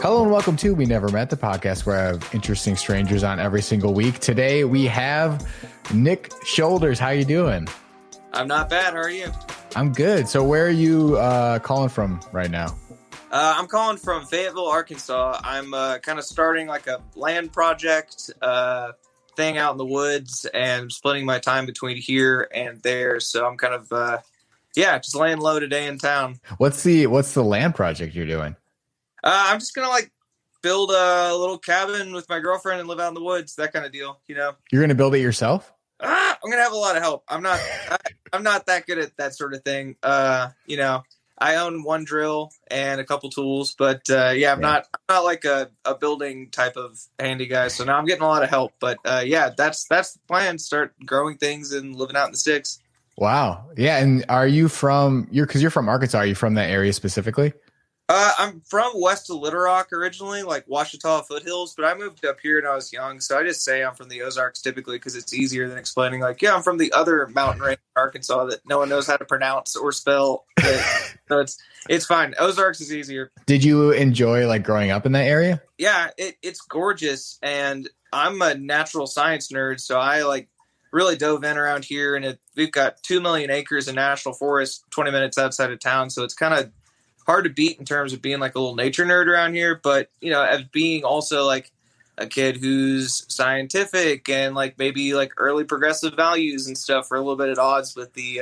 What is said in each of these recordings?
Hello and welcome to We Never Met, the podcast where I have interesting strangers on every single week. Today we have Nick Shoulders. How you doing? I'm not bad. How are you? I'm good. So where are you calling from right now? I'm calling from Fayetteville, Arkansas. I'm kind of starting like a land project thing out in the woods and splitting my time between here and there. So I'm kind of, just laying low today in town. What's the land project you're doing? I'm just going to like build a little cabin with my girlfriend and live out in the woods, that kind of deal, you know? You're going to build it yourself? I'm going to have a lot of help. I'm not that good at that sort of thing. I own one drill and a couple tools, but I'm not like a building type of handy guy. So now I'm getting a lot of help, but that's the plan. Start growing things and living out in the sticks. Wow. Yeah. And you're from Arkansas. Are you from that area specifically? I'm from west of Little Rock originally, like Ouachita foothills, but I moved up here when I was young. So I just say I'm from the Ozarks typically because it's easier than explaining like, I'm from the other mountain range in Arkansas that no one knows how to pronounce or spell. So it's fine. Ozarks is easier. Did you enjoy like growing up in that area? Yeah, it's gorgeous. And I'm a natural science nerd. So I like really dove in around here, and we've got 2 million acres in national forest 20 minutes outside of town. So it's kind of hard to beat in terms of being like a little nature nerd around here, but as being also like a kid who's scientific and like maybe like early progressive values and stuff are a little bit at odds with the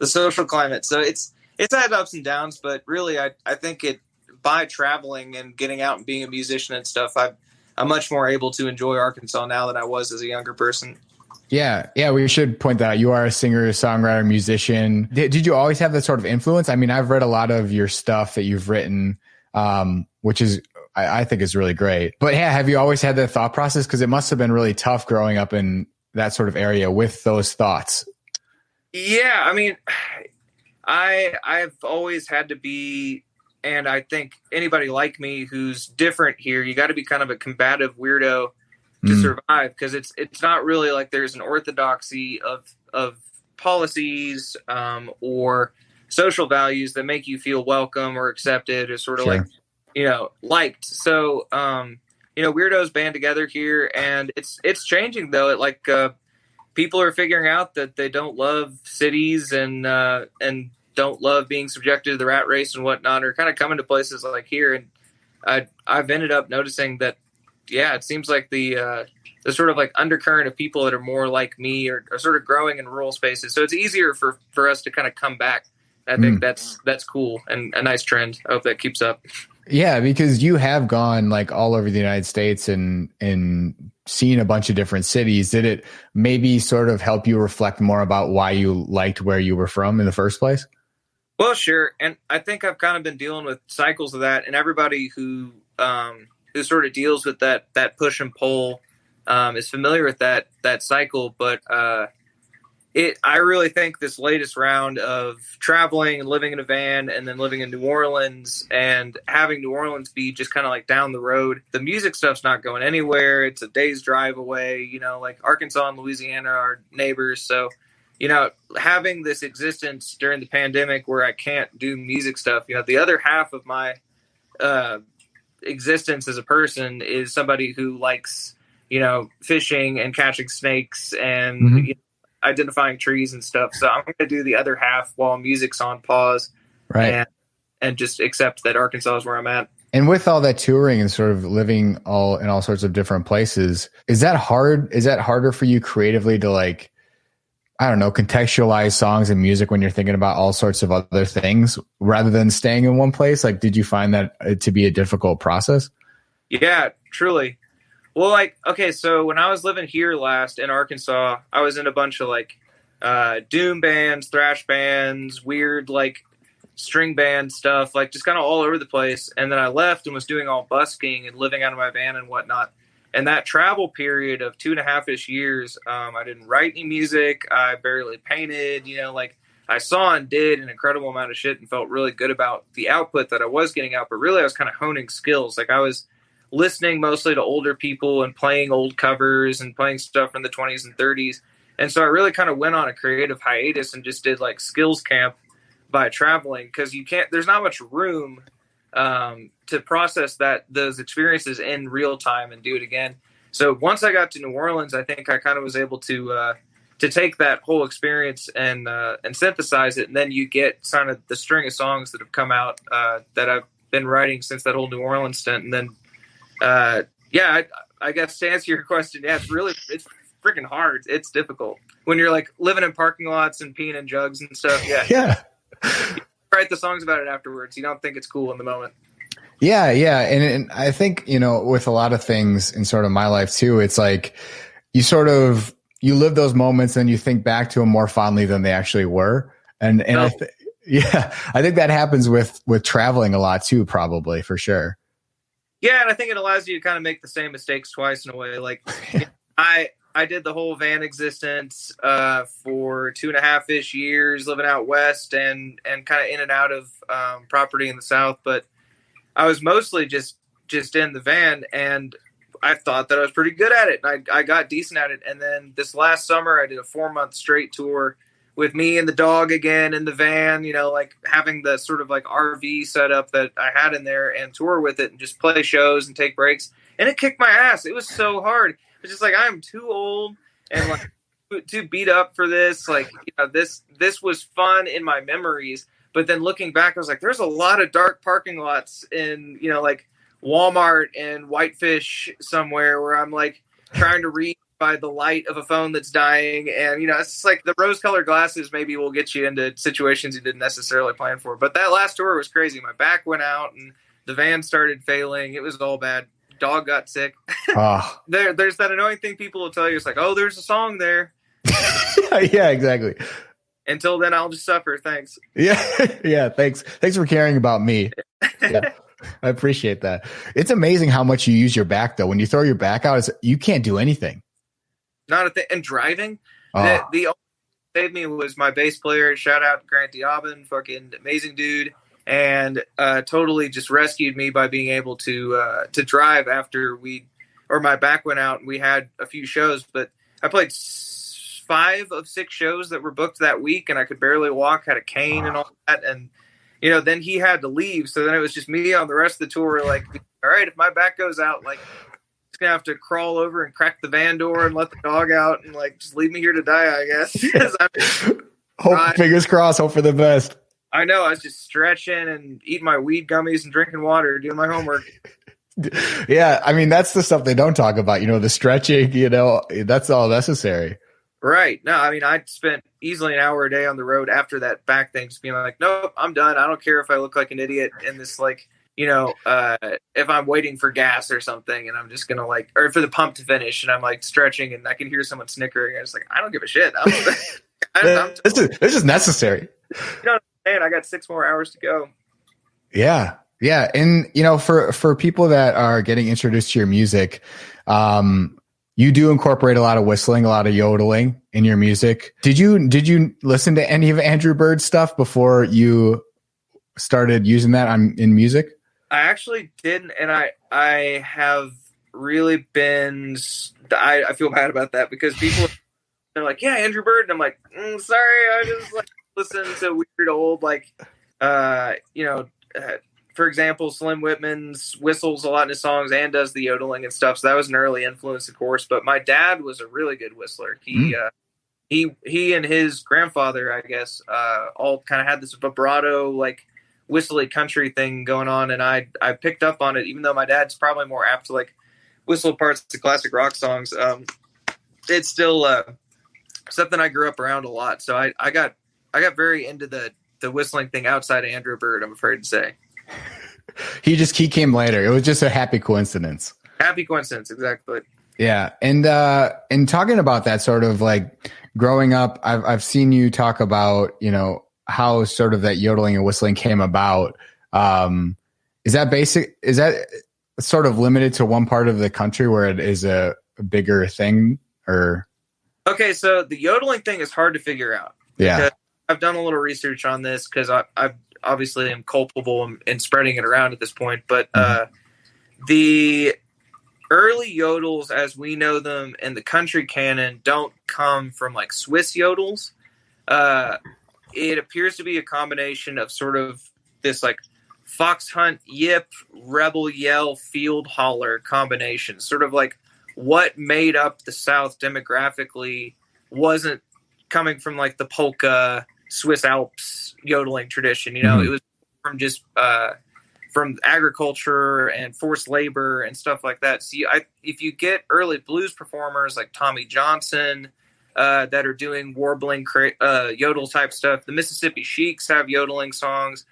social climate. So it's had ups and downs, but really I think by traveling and getting out and being a musician and stuff, I'm much more able to enjoy Arkansas now than I was as a younger person. Yeah, we should point that out. You are a singer, songwriter, musician. Did you always have that sort of influence? I mean, I've read a lot of your stuff that you've written, which is, I think is really great. But yeah, have you always had that thought process? Because it must have been really tough growing up in that sort of area with those thoughts. Yeah, I mean, I've always had to be, and I think anybody like me who's different here, you got to be kind of a combative weirdo to survive, because it's not really like there's an orthodoxy of policies or social values that make you feel welcome or accepted or sort of like liked. So weirdos band together here, and it's changing though. People are figuring out that they don't love cities and don't love being subjected to the rat race and whatnot, or kind of coming to places like here. And I've ended up noticing that it seems like the sort of like undercurrent of people that are more like me are sort of growing in rural spaces. So it's easier for us to kind of come back. I think that's cool and a nice trend. I hope that keeps up. Yeah, because you have gone like all over the United States and seen a bunch of different cities. Did it maybe sort of help you reflect more about why you liked where you were from in the first place? Well, sure. And I think I've kind of been dealing with cycles of that, and everybody who sort of deals with that push and pull is familiar with that cycle. But I really think this latest round of traveling and living in a van and then living in New Orleans and having New Orleans be just kind of like down the road, the music stuff's not going anywhere. It's a day's drive away, like Arkansas and Louisiana are neighbors. So, having this existence during the pandemic where I can't do music stuff, the other half of my existence as a person is somebody who likes fishing and catching snakes and identifying trees and stuff. So I'm going to do the other half while music's on pause, right? And just accept that Arkansas is where I'm at. And with all that touring and sort of living in all sorts of different places, is that hard? Is that harder for you creatively to like, I don't know, contextualize songs and music when you're thinking about all sorts of other things rather than staying in one place? Like, did you find that to be a difficult process? Yeah, truly. Well, so when I was living here last in Arkansas, I was in a bunch of like doom bands, thrash bands, weird like string band stuff, like just kind of all over the place. And then I left and was doing all busking and living out of my van and whatnot. And that travel period of 2.5-ish years, I didn't write any music. I barely painted, I saw and did an incredible amount of shit and felt really good about the output that I was getting out. But really, I was kind of honing skills. Like I was listening mostly to older people and playing old covers and playing stuff from the 20s and 30s. And so I really kind of went on a creative hiatus and just did like skills camp by traveling, because there's not much room to process those experiences in real time and do it again. So once I got to New Orleans, I think I kind of was able to take that whole experience and synthesize it, and then you get kind of the string of songs that have come out that I've been writing since that whole New Orleans stint. And then, I guess to answer your question, it's freaking hard. It's difficult when you're like living in parking lots and peeing in jugs and stuff. Yeah, Yeah. You write the songs about it afterwards. You don't think it's cool in the moment. Yeah. And I think, with a lot of things in sort of my life too, it's like you live those moments and you think back to them more fondly than they actually were. And I think that happens with traveling a lot too, probably, for sure. Yeah. And I think it allows you to kind of make the same mistakes twice in a way. Like I did the whole van existence for 2.5-ish years, living out west and kind of in and out of property in the South. But I was mostly just in the van, and I thought that I was pretty good at it. And I got decent at it. And then this last summer, I did a 4-month straight tour with me and the dog again in the van, like having the sort of like RV setup that I had in there and tour with it and just play shows and take breaks. And it kicked my ass. It was so hard. It's just like, I'm too old and like too beat up for this. Like, this was fun in my memories. But then looking back, I was like, there's a lot of dark parking lots in, like Walmart and Whitefish somewhere where I'm like trying to read by the light of a phone that's dying. And, it's just like the rose-colored glasses maybe will get you into situations you didn't necessarily plan for. But that last tour was crazy. My back went out and the van started failing. It was all bad. Dog got sick. Oh. There's that annoying thing people will tell you. It's like, oh, there's a song there. Yeah, exactly. Until then, I'll just suffer. Thanks. Yeah. Thanks for caring about me. Yeah, I appreciate that. It's amazing how much you use your back, though. When you throw your back out, you can't do anything. Not a thing. And driving, the only thing that saved me was my bass player. Shout out Grant Diabin, fucking amazing dude, and totally just rescued me by being able to drive after my back went out and we had a few shows. But I played 5 of 6 shows that were booked that week, and I could barely walk, had a cane and all that. And, then he had to leave. So then it was just me on the rest of the tour. Like, all right, if my back goes out, like, just going to have to crawl over and crack the van door and let the dog out and like, just leave me here to die, I guess. Fingers crossed, hope for the best. I know. I was just stretching and eating my weed gummies and drinking water, doing my homework. Yeah. I mean, that's the stuff they don't talk about, the stretching, that's all necessary. Right. No, I mean, I spent easily an hour a day on the road after that back thing, just being like, nope, I'm done. I don't care if I look like an idiot in this, like, if I'm waiting for gas or something and I'm just going to or for the pump to finish and I'm like stretching and I can hear someone snickering. I was like, I don't give a shit. This is necessary. Man, I got 6 more hours to go. Yeah. Yeah. And, for people that are getting introduced to your music, you do incorporate a lot of whistling, a lot of yodeling in your music. Did you listen to any of Andrew Bird's stuff before you started using that in music? I actually didn't, and I have really been. I feel bad about that because people they're like, yeah, Andrew Bird, and I'm like, sorry, I just listen to weird old for example, Slim Whitman's whistles a lot in his songs and does the yodeling and stuff. So that was an early influence, of course. But my dad was a really good whistler. He and his grandfather, I guess, all kind of had this vibrato, whistly country thing going on. And I picked up on it, even though my dad's probably more apt to whistle parts to classic rock songs. It's still something I grew up around a lot. So I got very into the whistling thing outside of Andrew Bird, I'm afraid to say. He came later. It was just a happy coincidence. Happy coincidence, exactly. Yeah, and talking about that sort of growing up, I've seen you talk about how sort of that yodeling and whistling came about. Is that sort of limited to one part of the country where it is a bigger thing, or? Okay, so the yodeling thing is hard to figure out. Yeah, I've done a little research on this because I've obviously am culpable in spreading it around at this point, but the early yodels as we know them in the country canon don't come from Swiss yodels. It appears to be a combination of sort of this fox hunt, yip, rebel yell, field holler combination. Sort of like what made up the South demographically wasn't coming from like the polka, Swiss Alps yodeling tradition. You know, Mm-hmm. it was from just from agriculture and forced labor and stuff like that. So if you get early blues performers like Tommy Johnson that are doing warbling yodel type stuff, the Mississippi Sheiks have yodeling songs.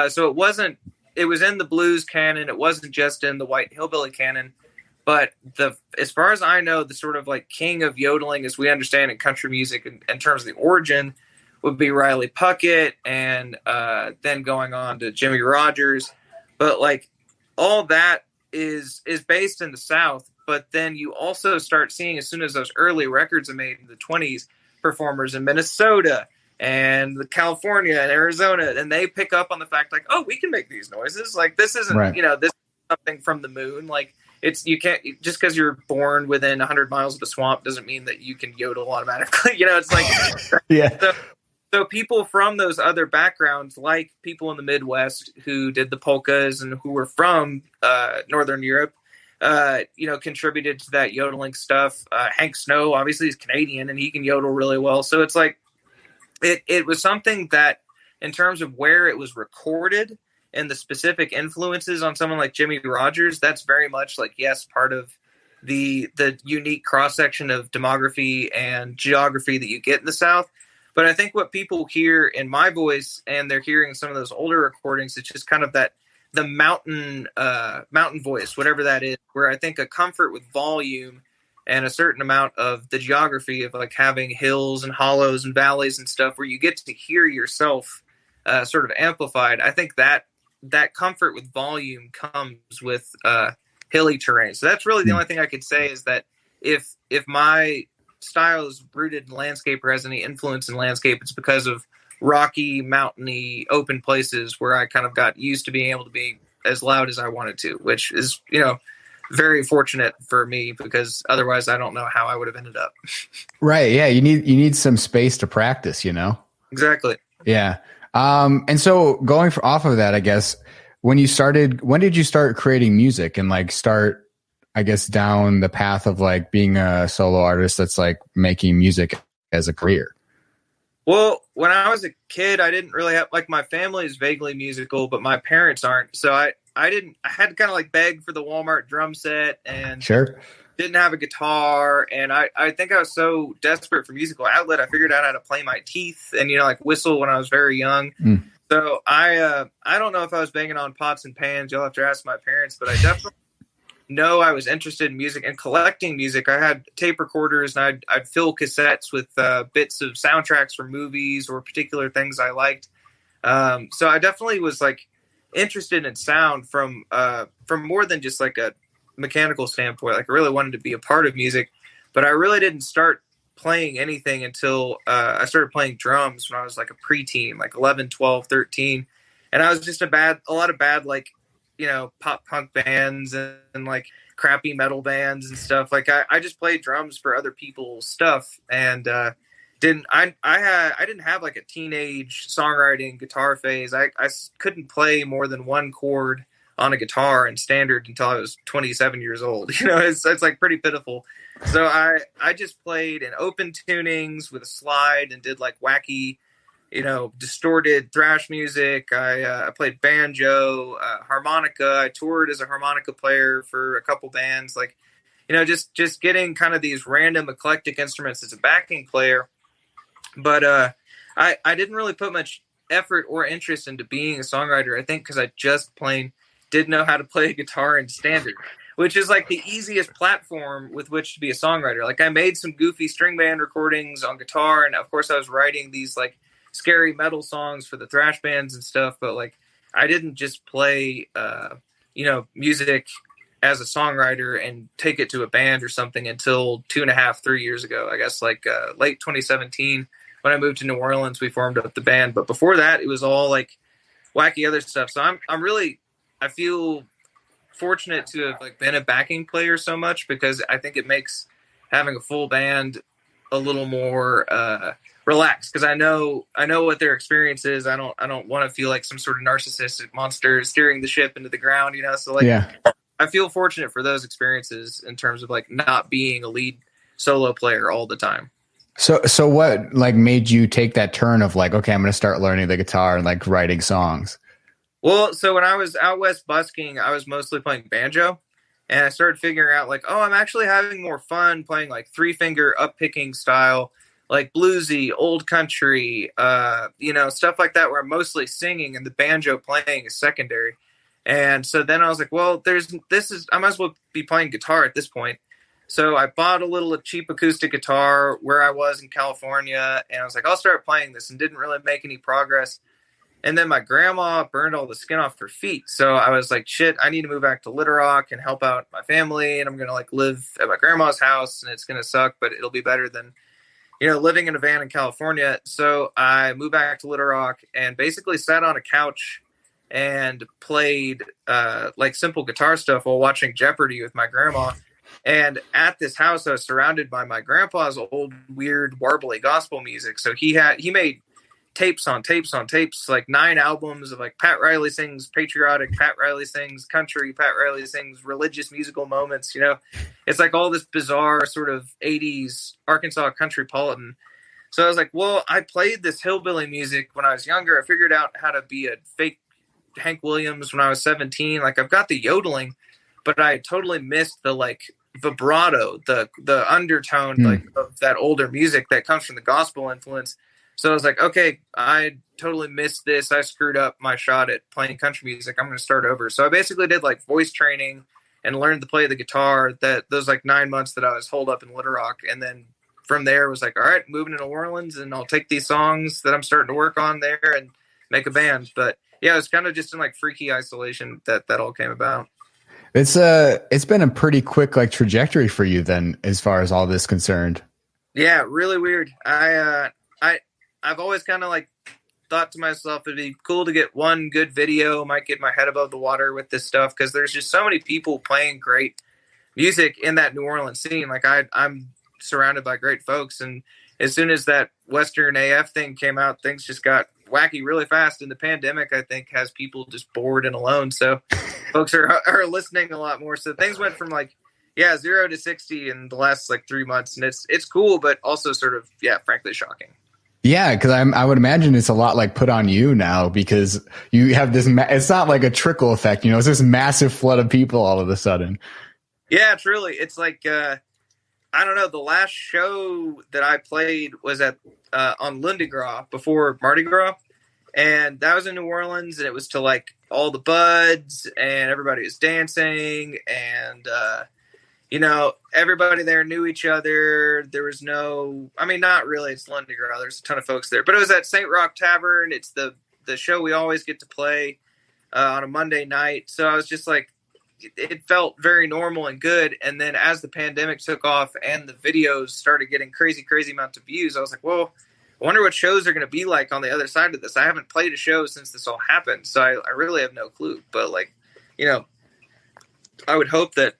So it was in the blues canon. It wasn't just in the white hillbilly canon. But as far as I know, the sort of like king of yodeling, as we understand in country music in terms of the origin, would be Riley Puckett, and then going on to Jimmy Rogers. But like all that is based in the South. But then you also start seeing, as soon as those early records are made in the 20s, performers in Minnesota and California and Arizona, and they pick up on the fact like, oh, we can make these noises. Like this isn't, Right. this is something from the moon. Like you can't, just because you're born within 100 miles of a swamp doesn't mean that you can yodel automatically. It's like, Yeah. So people from those other backgrounds, like people in the Midwest who did the polkas and who were from Northern Europe, contributed to that yodeling stuff. Hank Snow, obviously, is Canadian and he can yodel really well. So it's like, it was something that, in terms of where it was recorded and the specific influences on someone like Jimmy Rogers, that's very much like, yes, part of the unique cross-section of demography and geography that you get in the South. But I think what people hear in my voice, and they're hearing some of those older recordings, it's just kind of the mountain voice, whatever that is, where I think a comfort with volume and a certain amount of the geography of like having hills and hollows and valleys and stuff where you get to hear yourself sort of amplified. I think that comfort with volume comes with hilly terrain. So that's really the only thing I could say, is that if my style is rooted in landscape or has any influence in landscape, it's because of rocky, mountainy, open places where I kind of got used to being able to be as loud as I wanted to, which is, very fortunate for me, because otherwise I don't know how I would have ended up. Right. Yeah. You need some space to practice, Exactly. Yeah. And so going off of that, I guess, when did you start creating music and like start, I guess, down the path of like being a solo artist that's like making music as a career? Well, when I was a kid, I didn't really have, like, my family is vaguely musical, but my parents aren't. So I had to kind of like beg for the Walmart drum set, and Sure. didn't have a guitar. And I think I was so desperate for musical outlet, I figured out how to play my teeth and, like whistle when I was very young. So I don't know if I was banging on pots and pans. You'll have to ask my parents, but I definitely know I was interested in music and collecting music. I had tape recorders, and I'd fill cassettes with bits of soundtracks from movies or particular things I liked. So I definitely was like interested in sound from more than just like a mechanical standpoint. Like I really wanted to be a part of music, but I really didn't start playing anything until I started playing drums when I was like a preteen, like 11, 12, 13. And I was just a lot of bad, like, pop punk bands and like crappy metal bands and stuff. Like I just played drums for other people's stuff, and didn't have like a teenage songwriting guitar phase. I couldn't play more than one chord on a guitar in standard until I was 27 years old. It's like pretty pitiful. So I just played in open tunings with a slide and did like wacky, distorted thrash music. I played banjo, harmonica. I toured as a harmonica player for a couple bands. Like, just getting kind of these random eclectic instruments as a backing player. But I didn't really put much effort or interest into being a songwriter. I think because I just plain didn't know how to play a guitar in standard, which is like the easiest platform with which to be a songwriter. Like I made some goofy string band recordings on guitar, and of course I was writing these like scary metal songs for the thrash bands and stuff, but like I didn't just play music as a songwriter and take it to a band or something until 2.5, 3 years ago. I guess like late 2017 when I moved to New Orleans, we formed up the band. But before that, it was all like wacky other stuff. So I feel fortunate to have like been a backing player so much, because I think it makes having a full band a little more relax, because I know what their experience is. I don't want to feel like some sort of narcissistic monster steering the ship into the ground, so like Yeah. I feel fortunate for those experiences in terms of like not being a lead solo player all the time. So what like made you take that turn of like, okay, I'm going to start learning the guitar and like writing songs? Well, so when I was out west busking, I was mostly playing banjo, and I started figuring out like, oh, I'm actually having more fun playing like 3-finger up picking style, like bluesy, old country, stuff like that, where I'm mostly singing and the banjo playing is secondary. And so then I was like, well, I might as well be playing guitar at this point. So I bought a little cheap acoustic guitar where I was in California, and I was like, I'll start playing this, and didn't really make any progress. And then my grandma burned all the skin off her feet. So I was like, shit, I need to move back to Little Rock and help out my family. And I'm going to like live at my grandma's house, and it's going to suck, but it'll be better than, living in a van in California. So I moved back to Little Rock and basically sat on a couch and played like simple guitar stuff while watching Jeopardy with my grandma. And at this house, I was surrounded by my grandpa's old, weird, warbly gospel music. So he made tapes on tapes on tapes, like 9 albums of like Pat Riley sings patriotic, Pat Riley sings country, Pat Riley sings religious musical moments. It's like all this bizarre sort of 80s Arkansas countrypolitan. So I was like, well, I played this hillbilly music when I was younger. I figured out how to be a fake Hank Williams when I was 17. Like I've got the yodeling, but I totally missed the like vibrato, the undertone like of that older music that comes from the gospel influence. So I was like, okay, I totally missed this. I screwed up my shot at playing country music. I'm going to start over. So I basically did like voice training and learned to play the guitar those like 9 months that I was holed up in Little Rock. And then from there was like, all right, moving to New Orleans, and I'll take these songs that I'm starting to work on there and make a band. But yeah, it was kind of just in like freaky isolation that all came about. It's been a pretty quick like trajectory for you then, as far as all this concerned. Yeah, really weird. I've always kind of like thought to myself, it'd be cool to get one good video, might get my head above the water with this stuff, because there's just so many people playing great music in that New Orleans scene. Like I'm surrounded by great folks, and as soon as that Western AF thing came out, things just got wacky really fast. And the pandemic, I think, has people just bored and alone. So folks are listening a lot more. So things went from like, 0 to 60 in the last like 3 months. And it's cool, but also sort of, frankly, shocking. Yeah, because I would imagine it's a lot like put on you now, because you have this. It's not like a trickle effect, it's this massive flood of people all of a sudden. Yeah, truly. It's like, I don't know. The last show that I played was at on Lundi Gras before Mardi Gras. And that was in New Orleans, and it was to like all the buds, and everybody was dancing, and everybody there knew each other. There was not really, it's Lundi Gras, there's a ton of folks there, but it was at St. Rock Tavern. It's the show we always get to play on a Monday night. So I was just like, it felt very normal and good. And then as the pandemic took off and the videos started getting crazy amounts of views, I was like, well, I wonder what shows are going to be like on the other side of this. I haven't played a show since this all happened, so I really have no clue. But like, I would hope that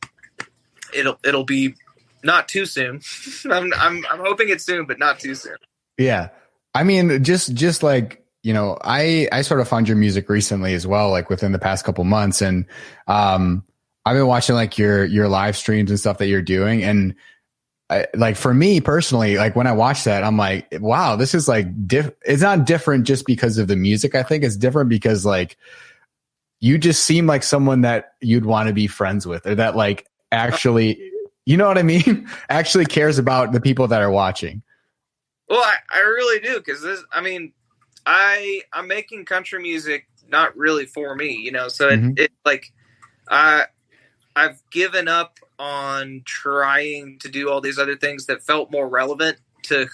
it'll be not too soon. I'm hoping it's soon, but not too soon. Yeah, I mean, just like I sort of found your music recently as well, like within the past couple months, and I've been watching like your live streams and stuff that you're doing, and like for me personally, like when I watch that, I'm like, wow, this is like it's not different just because of the music. I think it's different because like you just seem like someone that you'd want to be friends with, or that like actually, you know what I mean? Actually cares about the people that are watching. Well, I really do, because I'm making country music not really for me, so it like I've given up on trying to do all these other things that felt more relevant to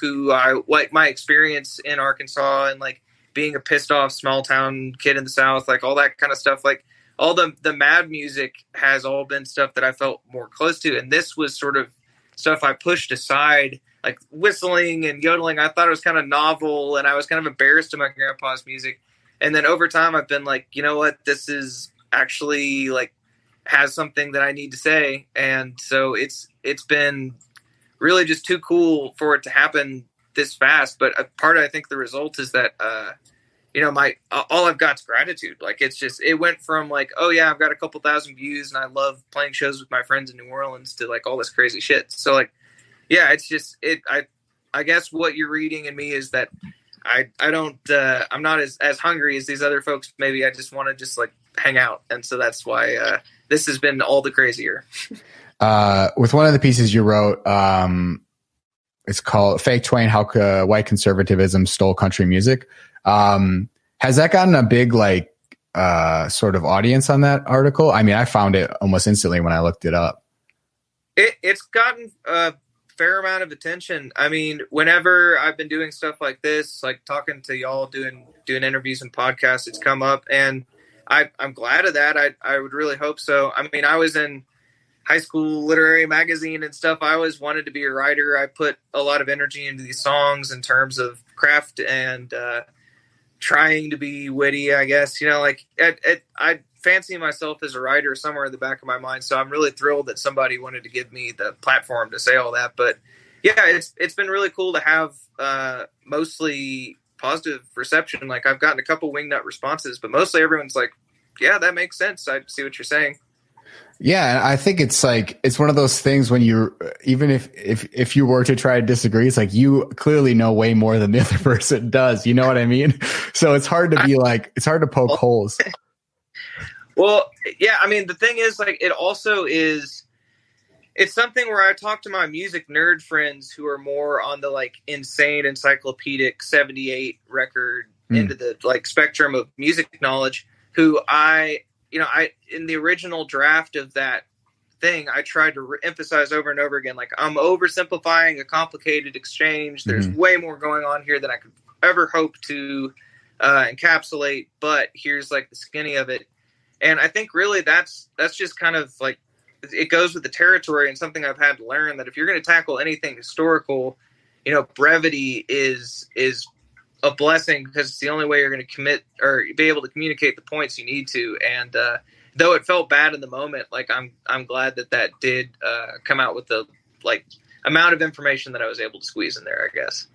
what my experience in Arkansas, and like being a pissed off small town kid in the South, like all that kind of stuff. Like all the mad music has all been stuff that I felt more close to. And this was sort of stuff I pushed aside, like whistling and yodeling. I thought it was kind of novel, and I was kind of embarrassed of my grandpa's music. And then over time I've been like, you know what, this is actually like has something that I need to say. And so it's been really just too cool for it to happen this fast, but a part of, I think the result is that, all I've got's gratitude. Like, it went from like, oh yeah, I've got a couple thousand views and I love playing shows with my friends in New Orleans, to like all this crazy shit. So like, yeah, I guess what you're reading in me is that I'm not as hungry as these other folks. Maybe I just want to just like hang out. And so that's why, this has been all the crazier. With one of the pieces you wrote, it's called Fake Twain, How White Conservatism Stole Country Music. Has that gotten a big, like, sort of audience on that article? I mean, I found it almost instantly when I looked it up. It's gotten a fair amount of attention. I mean, whenever I've been doing stuff like this, like talking to y'all, doing interviews and podcasts, it's come up, and I'm glad of that. I would really hope so. I mean, I was in high school literary magazine and stuff. I always wanted to be a writer. I put a lot of energy into these songs in terms of craft and trying to be witty, I guess. Like I fancy myself as a writer somewhere in the back of my mind. So I'm really thrilled that somebody wanted to give me the platform to say all that. But yeah, it's been really cool to have mostly positive reception. Like, I've gotten a couple wingnut responses, but mostly everyone's like, yeah, that makes sense. I see what you're saying. Yeah, I think it's like, it's one of those things when you, even if you were to try to disagree, it's like, you clearly know way more than the other person does. You know what I mean? So it's hard to be like, it's hard to poke holes. Well, yeah, I mean, the thing is, like, it's something where I talk to my music nerd friends who are more on the like insane encyclopedic 78 record into the like spectrum of music knowledge, who I in the original draft of that thing, I tried to emphasize over and over again, like, I'm oversimplifying a complicated exchange. There's way more going on here than I could ever hope to encapsulate, but here's like the skinny of it. And I think really that's just kind of like, it goes with the territory, and something I've had to learn, that if you're going to tackle anything historical, brevity is a blessing, because it's the only way you're going to commit or be able to communicate the points you need to. And though it felt bad in the moment, like, I'm glad that did come out with the like amount of information that I was able to squeeze in there, I guess.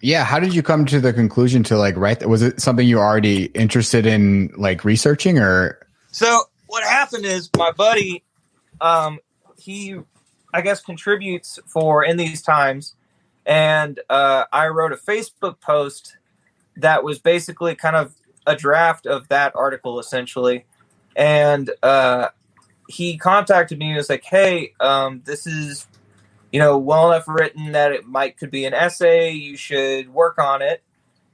Yeah. How did you come to the conclusion to like write that? Was it something you were already interested in, like, researching, or? So what happened is, my buddy, he, I guess, contributes for In These Times. And I wrote a Facebook post that was basically kind of a draft of that article, essentially. And he contacted me and was like, hey, this is, well enough written that it could be an essay. You should work on it,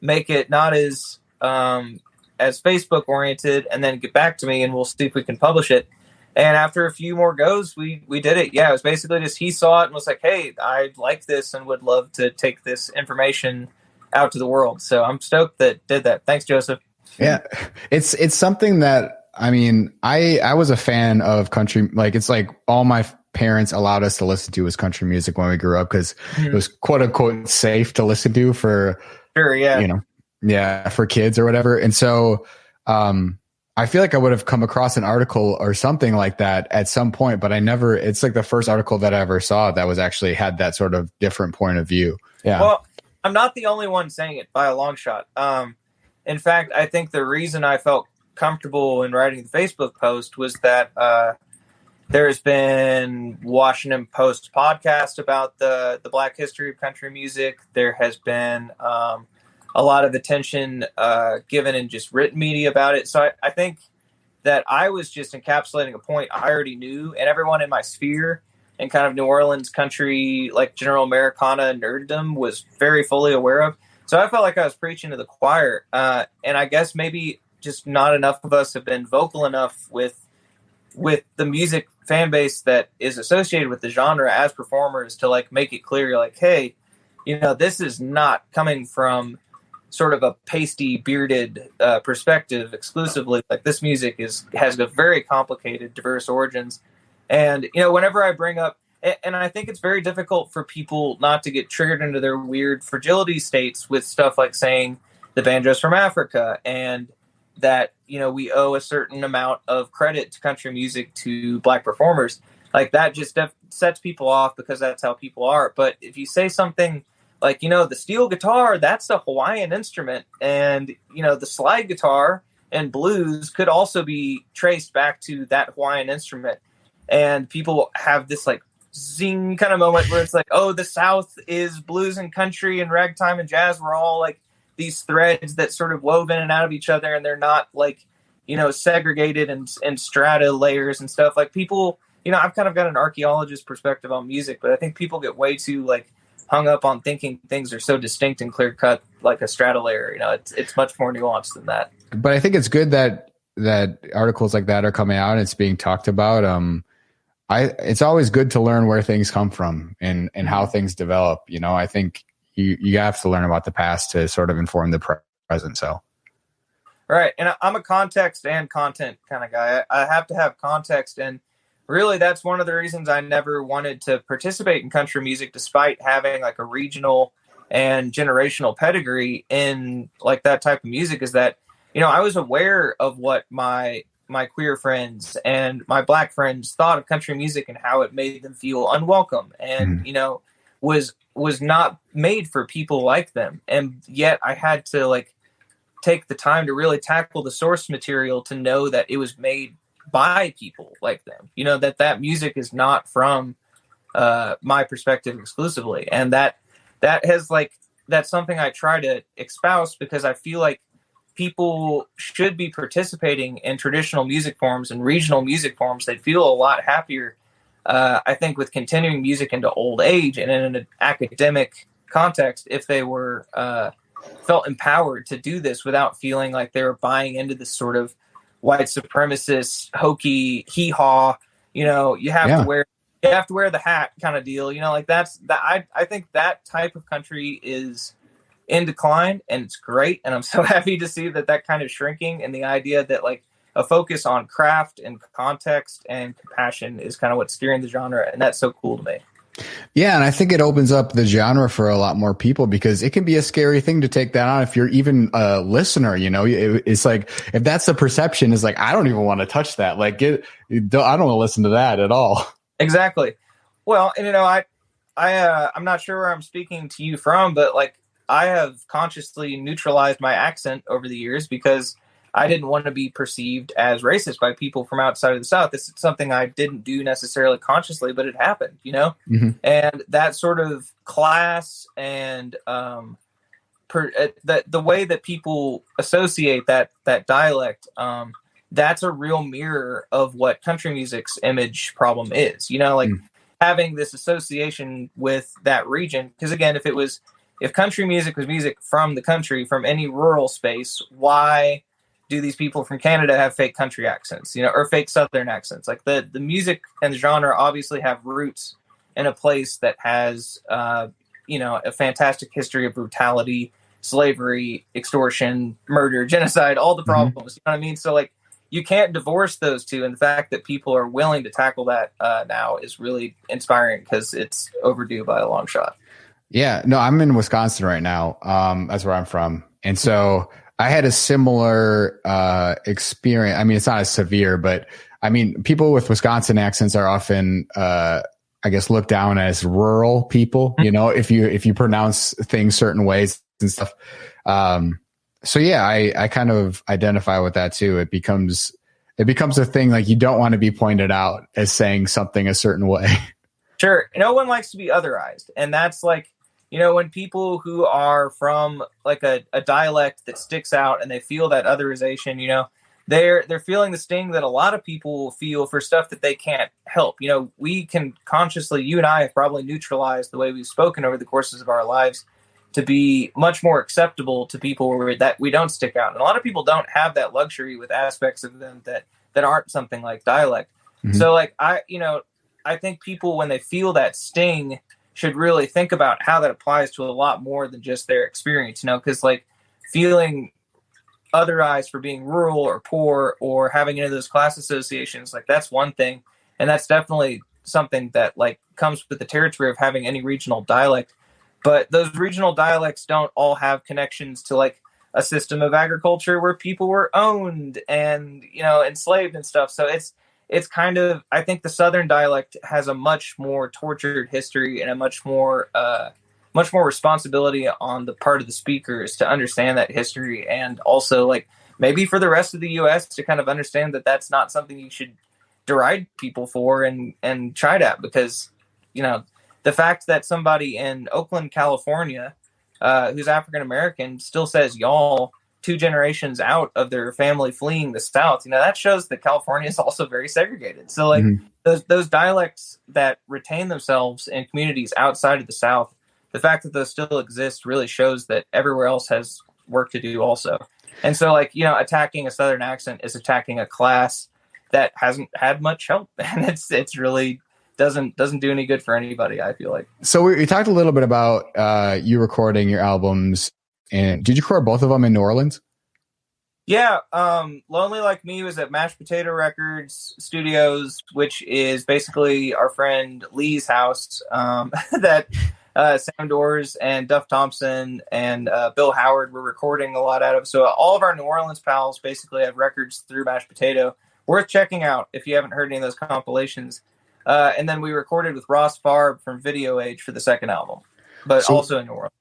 make it not as Facebook oriented, and then get back to me and we'll see if we can publish it. And after a few more goes, we did it. Yeah, it was basically just, he saw it and was like, hey, I like this and would love to take this information out to the world. So I'm stoked that did that. Thanks, Joseph. Yeah, it's something that, I mean, I was a fan of country. Like, it's like all my parents allowed us to listen to was country music when we grew up, because it was quote unquote safe to listen to for, sure, yeah, for kids or whatever. And so, I feel like I would have come across an article or something like that at some point, but it's like the first article that I ever saw that was actually had that sort of different point of view. Yeah. Well, I'm not the only one saying it by a long shot. In fact, I think the reason I felt comfortable in writing the Facebook post was that there's been Washington Post podcast about the Black history of country music. There has been a lot of attention given in just written media about it. So I think that I was just encapsulating a point I already knew, and everyone in my sphere and kind of New Orleans country, like general Americana nerddom, was very fully aware of. So I felt like I was preaching to the choir. And I guess maybe just not enough of us have been vocal enough with the music fan base that is associated with the genre as performers to like make it clear, like, hey, this is not coming from sort of a pasty bearded perspective exclusively. Like, this music has a very complicated, diverse origins. And, whenever I bring up, and I think it's very difficult for people not to get triggered into their weird fragility states with stuff like saying the banjo's from Africa, and that, we owe a certain amount of credit to country music to Black performers. Like, that just sets people off because that's how people are. But if you say something like, the steel guitar, that's a Hawaiian instrument. And, the slide guitar and blues could also be traced back to that Hawaiian instrument. And people have this like zing kind of moment where it's like, oh, the South is blues and country and ragtime and jazz. We're all like these threads that sort of wove in and out of each other. And they're not like, segregated and strata layers and stuff. Like people, I've kind of got an archaeologist perspective on music, but I think people get way too like hung up on thinking things are so distinct and clear cut, like a strata layer. It's much more nuanced than that. But I think it's good that articles like that are coming out and it's being talked about. It's always good to learn where things come from and how things develop. I think you have to learn about the past to sort of inform the present. So. Right. And I'm a context and content kind of guy. I have to have context. And really, that's one of the reasons I never wanted to participate in country music, despite having like a regional and generational pedigree in like that type of music, is that, I was aware of what my queer friends and my black friends thought of country music and how it made them feel unwelcome and, was not made for people like them. And yet I had to like take the time to really tackle the source material to know that it was made by people like them, that music is not from my perspective exclusively. And that has like, that's something I try to espouse because I feel like people should be participating in traditional music forms and regional music forms. They'd feel a lot happier, I think, with continuing music into old age and in an academic context if they were felt empowered to do this without feeling like they were buying into this sort of white supremacist hokey hee-haw, you have to wear the hat kind of deal, like I think that type of country is in decline and it's great. And I'm so happy to see that kind of shrinking, and the idea that like a focus on craft and context and compassion is kind of what's steering the genre. And that's so cool to me. Yeah, and I think it opens up the genre for a lot more people because it can be a scary thing to take that on if you're even a listener. It's like if that's the perception, is like I don't even want to touch that. Like I don't want to listen to that at all. Exactly. Well, and I'm not sure where I'm speaking to you from, but like I have consciously neutralized my accent over the years because I didn't want to be perceived as racist by people from outside of the South. This is something I didn't do necessarily consciously, but it happened, Mm-hmm. And that sort of class and the way that people associate that dialect, that's a real mirror of what country music's image problem is. Having this association with that region. Because again, if country music was music from the country, from any rural space, why do these people from Canada have fake country accents, or fake Southern accents? Like the music and the genre obviously have roots in a place that has, a fantastic history of brutality, slavery, extortion, murder, genocide, all the problems. Mm-hmm. You know what I mean? So like, you can't divorce those two. And the fact that people are willing to tackle that now is really inspiring because it's overdue by a long shot. Yeah, no, I'm in Wisconsin right now. That's where I'm from. And so I had a similar experience. I mean, it's not as severe, but I mean, people with Wisconsin accents are often, I guess, looked down as rural people, if you pronounce things certain ways and stuff. So yeah, I kind of identify with that too. It becomes a thing. Like you don't want to be pointed out as saying something a certain way. Sure. No one likes to be otherized. And that's like, when people who are from like a dialect that sticks out and they feel that otherization, they're feeling the sting that a lot of people feel for stuff that they can't help. We can consciously, you and I have probably neutralized the way we've spoken over the courses of our lives to be much more acceptable to people that we don't stick out. And a lot of people don't have that luxury with aspects of them that aren't something like dialect. Mm-hmm. So like I think people, when they feel that sting, should really think about how that applies to a lot more than just their experience, because like feeling otherized for being rural or poor or having any of those class associations, like that's one thing. And that's definitely something that like comes with the territory of having any regional dialect. But those regional dialects don't all have connections to like a system of agriculture where people were owned and, enslaved and stuff. So it's kind of, I think the Southern dialect has a much more tortured history and a much much more responsibility on the part of the speakers to understand that history, and also like maybe for the rest of the US to kind of understand that that's not something you should deride people for and chide at, because, you know, the fact that somebody in Oakland, California, who's African American still says y'all 2 generations out of their family fleeing the South, you know, that shows that California is also very segregated. So like those dialects that retain themselves in communities outside of the South, the fact that those still exist really shows that everywhere else has work to do also. And so, like, you know, attacking a Southern accent is attacking a class that hasn't had much help, and it's really doesn't do any good for anybody, I feel like. So we talked a little bit about you recording your albums, and did you record both of them in New Orleans? Yeah, Lonely Like Me was at Mashed Potato Records Studios, which is basically our friend Lee's house, that Sam Doors and Duff Thompson and Bill Howard were recording a lot out of. So all of our New Orleans pals basically have records through Mashed Potato. Worth checking out if you haven't heard any of those compilations. And then we recorded with Ross Farb from Video Age for the second album, but also in New Orleans.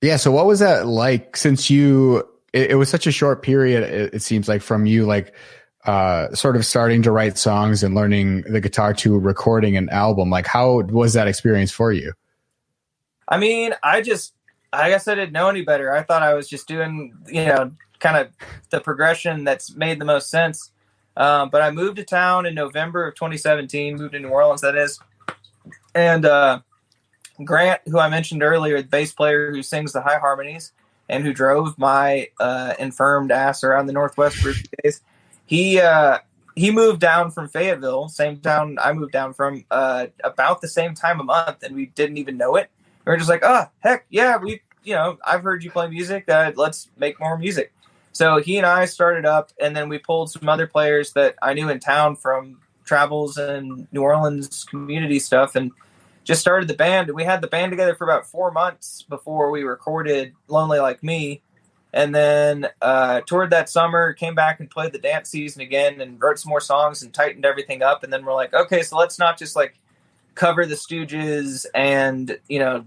Yeah. So what was that like, since it was such a short period, it seems like, from you, like sort of starting to write songs and learning the guitar to recording an album? Like, how was that experience for you? I mean, I guess I didn't know any better. I thought I was just doing, you know, kind of the progression that's made the most sense. But I moved to town in November of 2017, moved to New Orleans, that is. And Grant, who I mentioned earlier, the bass player who sings the high harmonies and who drove my infirmed ass around the Northwest for a few days, he moved down from Fayetteville, same town I moved down from, about the same time a month, and we didn't even know it. We were just like, oh, heck, yeah, I've heard you play music, let's make more music. So he and I started up, and then we pulled some other players that I knew in town from travels and New Orleans community stuff, and just started the band. And we had the band together for about 4 months before we recorded Lonely Like Me. And then toured that summer, came back and played the dance season again and wrote some more songs and tightened everything up. And then we're like, okay, so let's not just like cover the Stooges and, you know,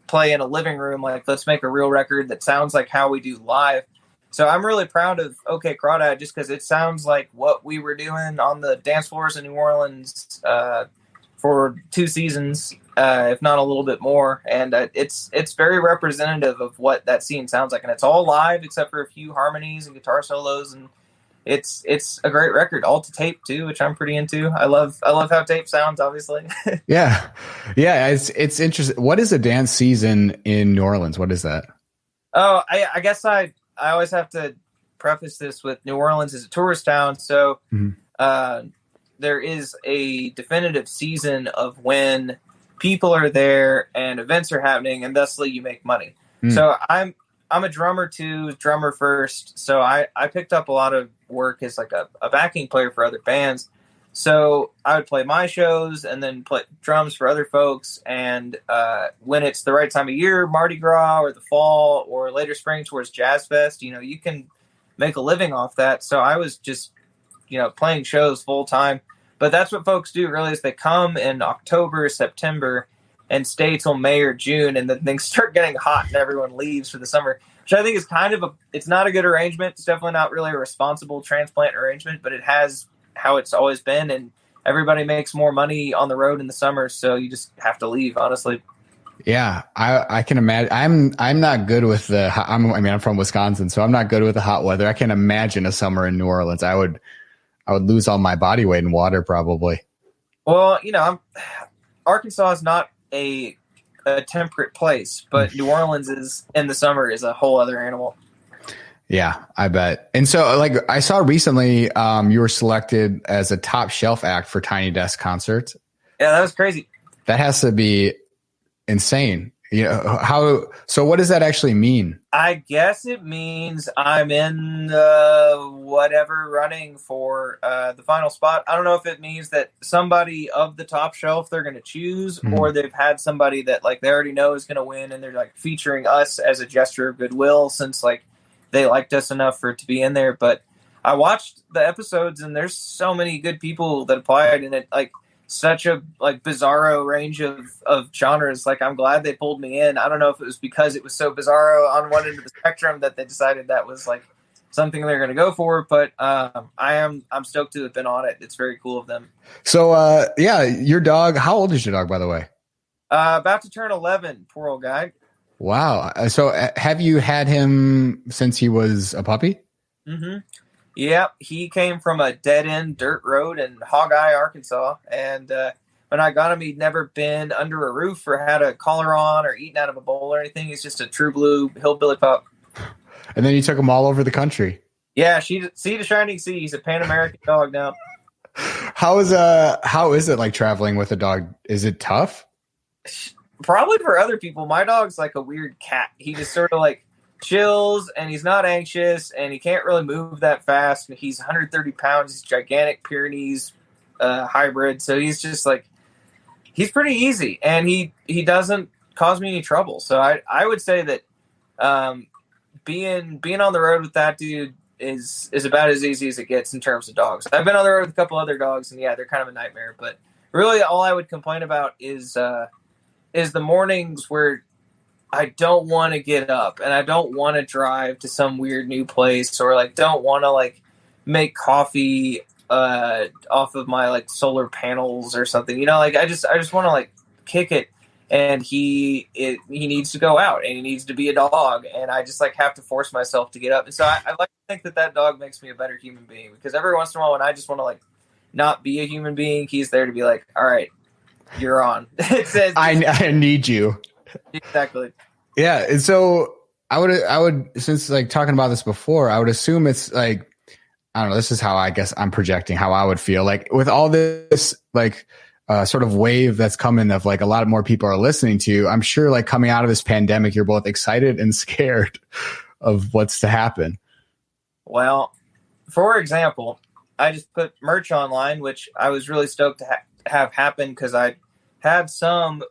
play in a living room. Like, let's make a real record that sounds like how we do live. So I'm really proud of OK Crawdad, just because it sounds like what we were doing on the dance floors in New Orleans for 2 seasons, if not a little bit more. And it's very representative of what that scene sounds like. And it's all live except for a few harmonies and guitar solos. And it's a great record, all to tape too, which I'm pretty into. I love how tape sounds, obviously. Yeah. It's interesting. What is a dance season in New Orleans? What is that? Oh, I guess I always have to preface this with New Orleans is a tourist town. So there is a definitive season of when people are there and events are happening, and thusly you make money. So I'm a drummer too, drummer first. So I picked up a lot of work as like a backing player for other bands. So I would play my shows and then play drums for other folks. And when it's the right time of year, Mardi Gras or the fall or later spring towards Jazz Fest, you know, you can make a living off that. So I was just, you know, playing shows full time. But that's what folks do really, is they come in October, September and stay till May or June. And then things start getting hot and everyone leaves for the summer, which I think is kind of it's not a good arrangement. It's definitely not really a responsible transplant arrangement, but it has how it's always been, and everybody makes more money on the road in the summer, so you just have to leave, honestly. Yeah, I can imagine. I'm not good with I'm from Wisconsin, so I'm not good with the hot weather. I can imagine a summer in New Orleans. I would lose all my body weight in water probably. Well, you know, Arkansas is not a temperate place, but New Orleans is in the summer is a whole other animal. Yeah, I bet. And so, like, I saw recently you were selected as a top shelf act for Tiny Desk concerts. Yeah, that was crazy. That has to be insane. You know, so what does that actually mean? I guess it means I'm in the whatever running for the final spot. I don't know if it means that somebody of the top shelf they're going to choose, or they've had somebody that like they already know is going to win, and they're like featuring us as a gesture of goodwill since like they liked us enough for it to be in there. But I watched the episodes, and there's so many good people that applied, and it like such a like bizarro range of genres. Like, I'm glad they pulled me in. I don't know if it was because it was so bizarro on one end of the spectrum that they decided that was like something they're going to go for, but I'm stoked to have been on it. It's very cool of them. So yeah, your dog, how old is your dog, by the way? About to turn 11, poor old guy. Wow. So have you had him since he was a puppy? Mm-hmm. Yep, he came from a dead-end dirt road in Hog-Eye, Arkansas, and when I got him, he'd never been under a roof or had a collar on or eaten out of a bowl or anything. He's just a true blue hillbilly pup. And then you took him all over the country. Yeah, sea to shining sea. He's a Pan-American dog now. How is it like traveling with a dog? Is it tough? Probably for other people. My dog's like a weird cat. He just sort of like chills, and he's not anxious, and he can't really move that fast. And he's 130 pounds. He's gigantic Pyrenees hybrid, so he's just like, he's pretty easy, and he doesn't cause me any trouble. So I would say that being on the road with that dude is about as easy as it gets in terms of dogs. I've been on the road with a couple other dogs, and yeah, they're kind of a nightmare. But really, all I would complain about is the mornings where I don't want to get up and I don't want to drive to some weird new place, or like don't want to like make coffee off of my like solar panels or something. You know, like I just want to like kick it. And he needs to go out, and he needs to be a dog, and I just like have to force myself to get up. And so I like to think that dog makes me a better human being, because every once in a while when I just want to like not be a human being, he's there to be like, all right, you're on. It says I need you. Exactly. Yeah. And so I would, since like talking about this before, I would assume it's like, I don't know, this is how I guess I'm projecting how I would feel like with all this, like, sort of wave that's coming of like a lot of more people are listening to you. I'm sure like coming out of this pandemic, you're both excited and scared of what's to happen. Well, for example, I just put merch online, which I was really stoked to have happen, because I had some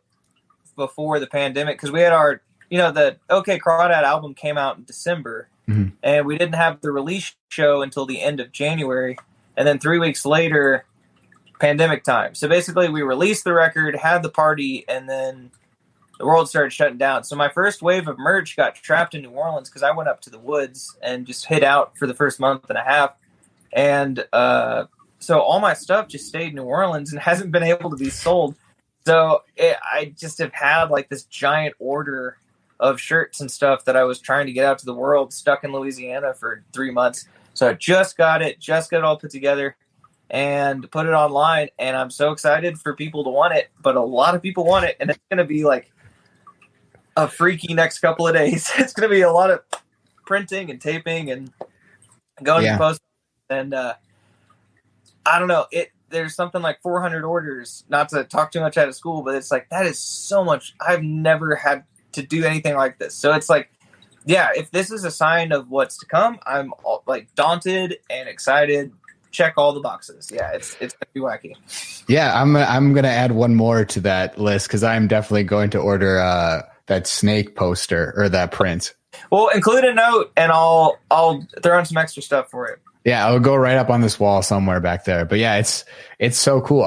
before the pandemic, because we had our, the OK Crawdad album came out in December, mm-hmm. and we didn't have the release show until the end of January. And then 3 weeks later, pandemic time. So basically we released the record, had the party, and then the world started shutting down. So my first wave of merch got trapped in New Orleans, because I went up to the woods and just hid out for the first month and a half. And so all my stuff just stayed in New Orleans and hasn't been able to be sold. So I just have had like this giant order of shirts and stuff that I was trying to get out to the world, stuck in Louisiana for 3 months. So I just got it all put together and put it online, and I'm so excited for people to want it. But a lot of people want it, and it's going to be like a freaky next couple of days. It's going to be a lot of printing and taping and going to post. And I don't know, there's something like 400 orders, not to talk too much out of school, but it's like, that is so much. I've never had to do anything like this. So it's like, yeah, if this is a sign of what's to come, I'm like daunted and excited. Check all the boxes. Yeah, it's gonna be wacky. Yeah, I'm gonna add one more to that list, because I'm definitely going to order that snake poster or that print. Well, include a note, and I'll throw in some extra stuff for it. Yeah, I'll go right up on this wall somewhere back there. But yeah, it's so cool.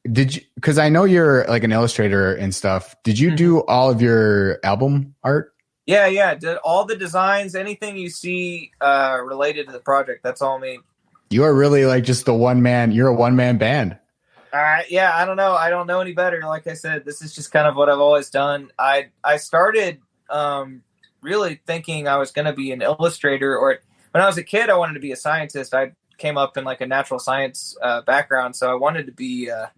Did you? Because I know you're like an illustrator and stuff. Did you do all of your album art? Yeah. Did all the designs, anything you see related to the project. That's all me. You are really like just you're a one-man band. Yeah, I don't know. I don't know any better. Like I said, this is just kind of what I've always done. I started really thinking I was going to be an illustrator, or when I was a kid, I wanted to be a scientist. I came up in like a natural science background, so I wanted to be a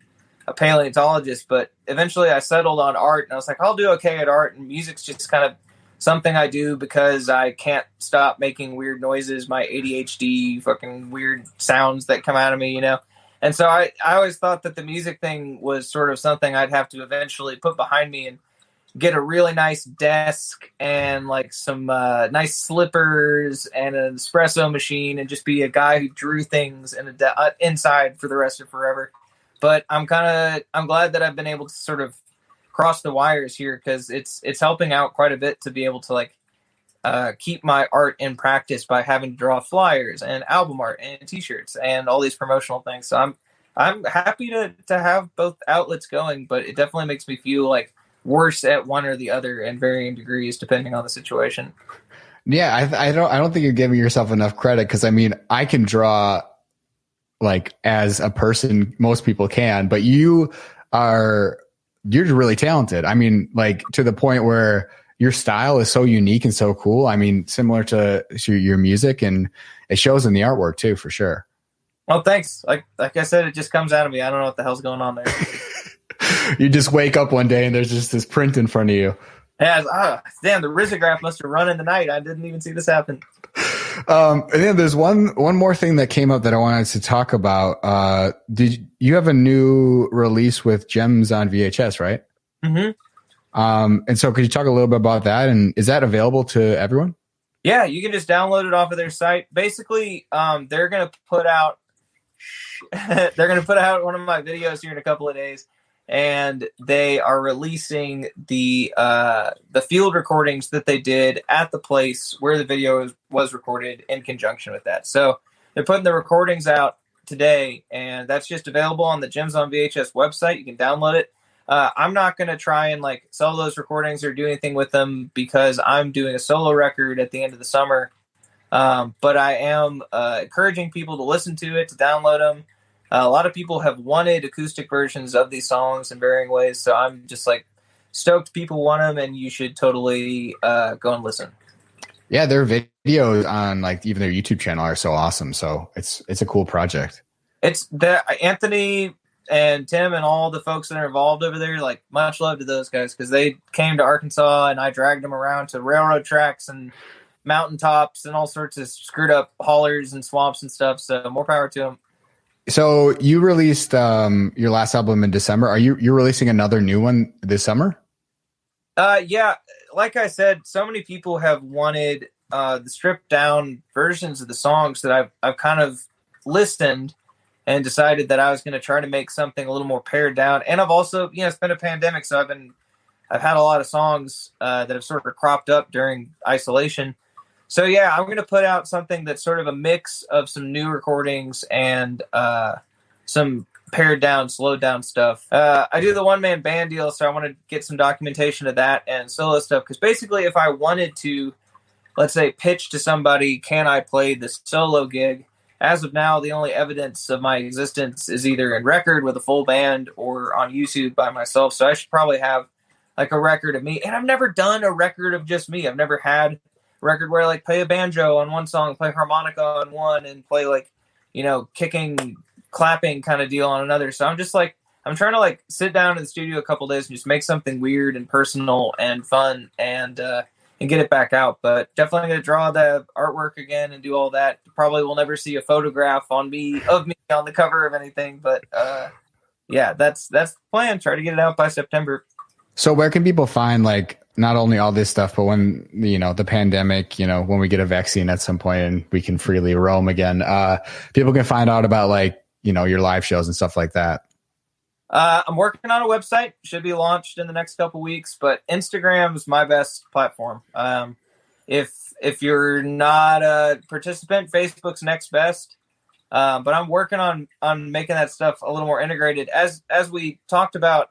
paleontologist, but eventually I settled on art, and I was like, I'll do okay at art, and music's just kind of something I do because I can't stop making weird noises, my ADHD fucking weird sounds that come out of me, And so I always thought that the music thing was sort of something I'd have to eventually put behind me and get a really nice desk and like some nice slippers and an espresso machine and just be a guy who drew things in inside for the rest of forever. But I'm glad that I've been able to sort of cross the wires here, because it's helping out quite a bit to be able to like keep my art in practice by having to draw flyers and album art and t-shirts and all these promotional things. So I'm happy to have both outlets going, but it definitely makes me feel like worse at one or the other in varying degrees depending on the situation. Yeah, I don't think you're giving yourself enough credit, because I mean, I can draw like as a person, most people can, but you're really talented. I mean, like to the point where your style is so unique and so cool. I mean, similar to your music, and it shows in the artwork too, for sure. Oh, thanks. Like I said, it just comes out of me. I don't know what the hell's going on there. You just wake up one day and there's just this print in front of you. Yeah, damn, the risograph must have run in the night. I didn't even see this happen. And then there's one more thing that came up that I wanted to talk about. Did you have a new release with Gems on VHS, right? Mm-hmm. And so could you talk a little bit about that? And is that available to everyone? Yeah, you can just download it off of their site. Basically, they're gonna put out one of my videos here in a couple of days, and they are releasing the field recordings that they did at the place where the video was recorded in conjunction with that. So they're putting the recordings out today, and that's just available on the Gems on VHS website. You can download it. I'm not going to try and like sell those recordings or do anything with them because I'm doing a solo record at the end of the summer. But I am encouraging people to listen to it, to download them. A lot of people have wanted acoustic versions of these songs in varying ways, so I'm just like stoked people want them, and you should totally go and listen. Yeah, their videos on like even their YouTube channel are so awesome. So it's a cool project. It's the Anthony and Tim and all the folks that are involved over there. Like, much love to those guys because they came to Arkansas and I dragged them around to railroad tracks and mountaintops and all sorts of screwed up hollers and swamps and stuff. So more power to them. So you released your last album in December. You're releasing another new one this summer? Yeah, like I said, so many people have wanted the stripped down versions of the songs that I've kind of listened and decided that I was going to try to make something a little more pared down. And I've also, it's been a pandemic, so I've had a lot of songs that have sort of cropped up during isolation. So yeah, I'm going to put out something that's sort of a mix of some new recordings and some pared down, slowed down stuff. I do the one-man band deal, so I want to get some documentation of that and solo stuff. Because basically, if I wanted to, let's say, pitch to somebody, can I play this solo gig? As of now, the only evidence of my existence is either in record with a full band or on YouTube by myself. So I should probably have like a record of me. And I've never done a record of just me. I've never had record where I like play a banjo on one song, play harmonica on one, and play like, kicking, clapping kind of deal on another. So I'm just like, I'm trying to like sit down in the studio a couple days and just make something weird and personal and fun and get it back out. But definitely going to draw the artwork again and do all that. Probably will never see a photograph of me on the cover of anything. But yeah, that's the plan. Try to get it out by September. So where can people find like not only all this stuff, but when, the pandemic, when we get a vaccine at some point and we can freely roam again, people can find out about like, your live shows and stuff like that? I'm working on a website. Should be launched in the next couple weeks, but Instagram is my best platform. If you're not a participant, Facebook's next best. But I'm working on making that stuff a little more integrated. As we talked about,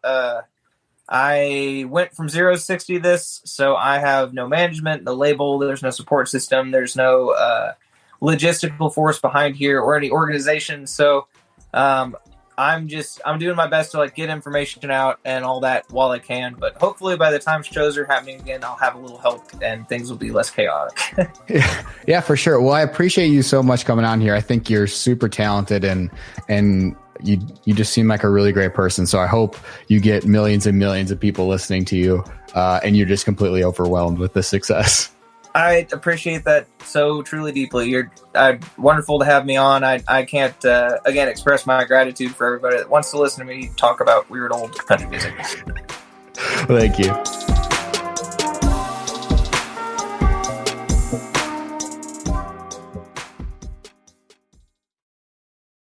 I went from 0 to 60 this, so I have no management, no label, there's no support system, there's no logistical force behind here or any organization. So I'm doing my best to like get information out and all that while I can. But hopefully by the time shows are happening again, I'll have a little help and things will be less chaotic. Yeah, for sure. Well, I appreciate you so much coming on here. I think you're super talented and you just seem like a really great person. So I hope you get millions and millions of people listening to you and you're just completely overwhelmed with the success. I appreciate that so truly deeply. You're wonderful to have me on. I can't, again, express my gratitude for everybody that wants to listen to me talk about weird old country music. Thank you.